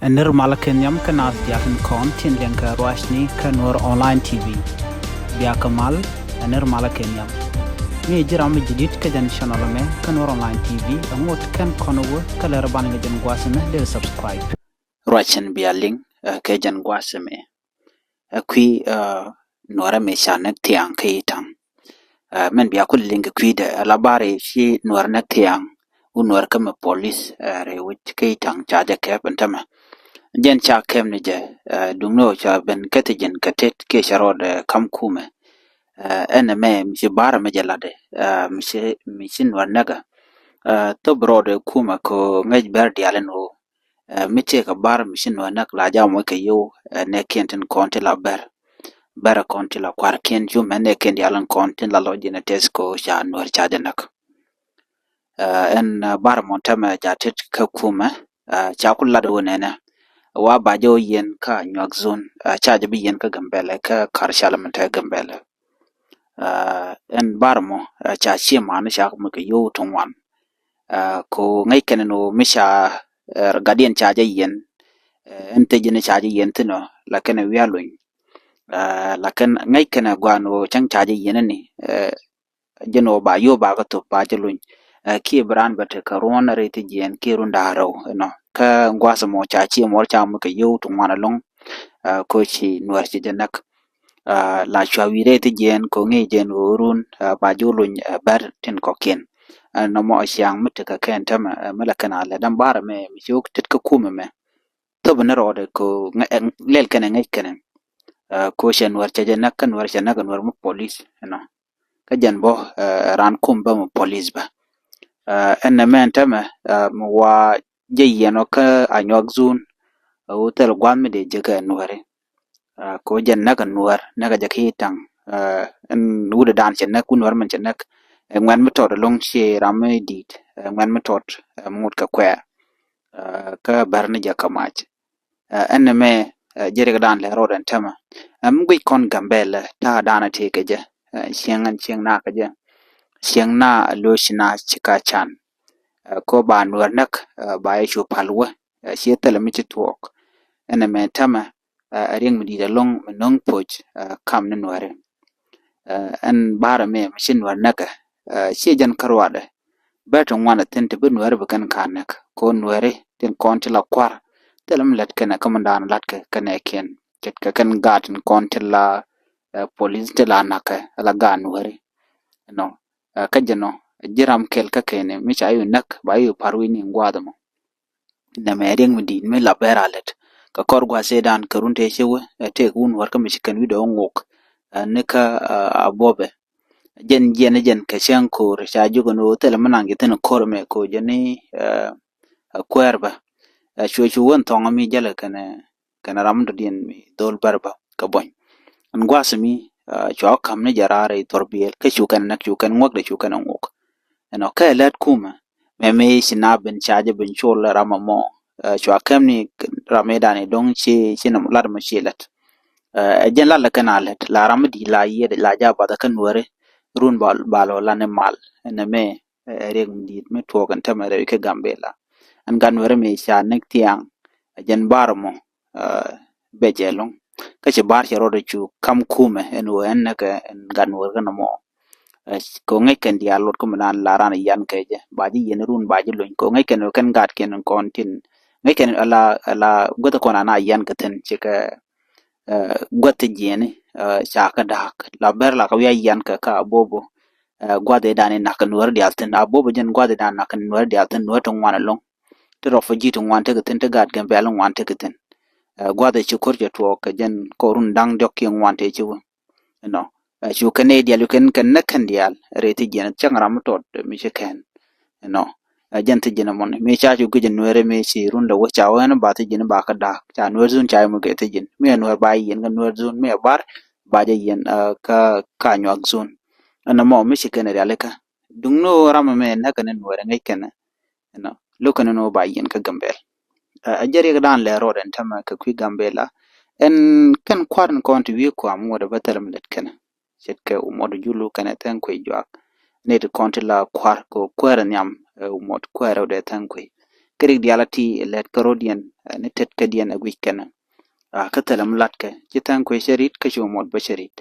Nir malakin yam kanas diakin kontin lenka ruashni kanur online TV. Biya kamal nir malakin yam. Mi jiram jidit kajan channel me kanur online TV amot kan konowo kala rabban ngajan gwasme de subscribe. Ruachin biya link kajan gwasme. Kui nora me shanek tiang kaitam. Men biya kul link kui de labare shi nor nak tiang unor kama police re wit kaitang chaja kep antama. Jen cha kem ni je dumno cha ben ketijen katet ke sharod kam kume ene me mi bara me jelade mi sin wanaga to brode kuma ko ngej ber dialen o mi che ka bar mi sin wanak la ja mo ke yo ne kenten konte la ber konte la kwar ken ju men ne ken dialen konte la lojine tesco cha nor cha janak en bar montama ja tet ka kuma cha kulade wonena wa bajo yen ka nyak zone charge bi yen ka gambele ka karshala mata gambele en barmo cha chi man sha ko ke yo tongwan ko ngai ken no misha gadien charge yen en te jene charge yen tino la ken wi alun la ken ngai ken gwano chang charge yen ni jeno ba yo ba ka to ba jelun ki bran bate ka rona rete jen ki runda raw no ka ngwasa mo cha chi mo cha mo ke yo to wana long ko chi nuar chi janak la chwa wire te jen ko nge jen urun ba julun bar tin ko ken no mo syang mute ka ken tam mala kana la dan bar me mi chok tit ka kuma me to bana rode ko lel kana ngai kana ko shen war cha janak kan war cha nagan war mo police no ka jan bo ran kum ba mo police ba en men tama mo wa jeyeno ka anyok zun hotel gwan me de jega nuare ko jan naga nuar naga jakitang en wuda dan chen nak nuar man chen nak ngwan metod long che rame dit ngwan metod mut ka kwa ka barne jakamach en me jere dan le rodan tama gwi kon gambele ta dana te ke je siangan siang na ka je siang na lo shina chika chan ko ba nuar nak ba ya shu palwa shi tala mi chitwok ene me tama ring mi da long nong poj kam ne nuare en bara me shin nuar naka shi jan karwade beto ngwana tente bu nuare bukan kanak ko nuare tin konti la kwar telam let kana kamandan lat ka kana ken ket ka kan gatin konti la police de la naka la ga nuare no kajeno jiram kel ka kene mi chayu nak ba yu parwini ngwadamo na mering mi din mi la beralet ka korgwa sedan karunte chewe te kun war ka mi kan wido ngok ne ka abobe jen ka shanko cha jugo no tel manangi ten korme ko jeni kwerba chu won tonga mi jala kana ramdo din mi dol barba ka boy ngwasmi cho kam ne jarare torbiel ka chu kan nak chu kan ngok de chu kan ngok no ka let kuma me sinaben chaje ben chol ramamo chwa kamni ramedani dong chi nam lar ma chilat jen la kana let la ramdi la yede la jaba da kan wore run balo la ne mal ne me reg di me to kan tamare ke gambela an gan wore me sha nek tiang jen barmo bejelong ka che bar chero de chu kam kume en wen ne ka gan wore na mo ko ngai ken dia lot ko manan la ran yan ke je ba ji yen run ba ji lon ko ngai ken kan gat ken kon tin ngai ken ala gota ko na yan ka ten che ka gota jene cha ka dak la ber la ka yan ka bobo gwade dane na kan wer dia ten abobo jen gwade dan na kan wer dia ten no to ngwana long to ro fo ji to ngwan te ten te gat ken bel ngwan te ten gwade chi kor je to ka jen ko run dang dok ki ngwan te chi no chu kane dia lu ken na kan dia reti jen changram to mi che ken no jen te jen mon mi cha chu jen were mi si run da wo cha wen ba te jen ba ka da cha no zun cha mu ke te jen mi no ba yen kan no zun mi bar ba je yen ka nyo zun ana mo mi che ken dia le ka dung no ram me na kan no were ngai ken no lu kan no ba yen ka gambel a jere ga dan le ro den tama ka ku gambela en kan kwaran konti wi ko am woda batal mit ken chet ke umodo julu kana tan ko jwa ne de konti la kwar ko kwaran yam umot kwaro de tan ko krik dialati let karodian ni tet ka dian agwi kana ka talam lat ka chitan ko sharit ka shumot ba sharit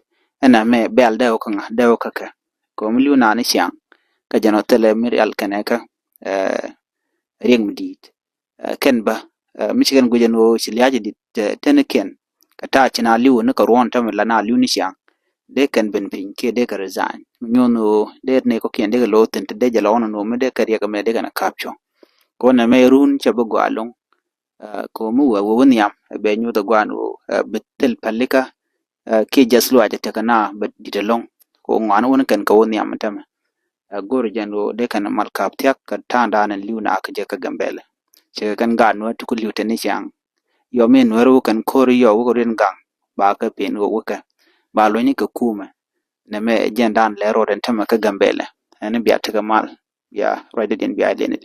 ana me bel da ko nga da ko ka ko mi luna ni syang ka jano tele mir al kana ka ring dit ken ba michigan gujen wo shilyaji dit teneken ka ta china liu ne ka ron ta la na liu ni syang de kan ben pin ke de ka resign nyono de ne ko ken de lo ten de jalo no me de ka ya ka me de kana kapcho ko na me run cha bu gwalong ko mu wa won yam be nyu da gwanu betel palika ke jaslu aja ta kana bet ditalong ko ngwana won kan ka won yam tam gor jando de kan mal kap tiak ka tanda na liu na ka je ka gambele che kan ga no tu ku liu te ni chang yo men wero kan kor yo wo ren gang ba ka pen wo ka ba lo ni ka kuma na me jendan le ro den tam ka gambele ani biya ta mal ya right den biya den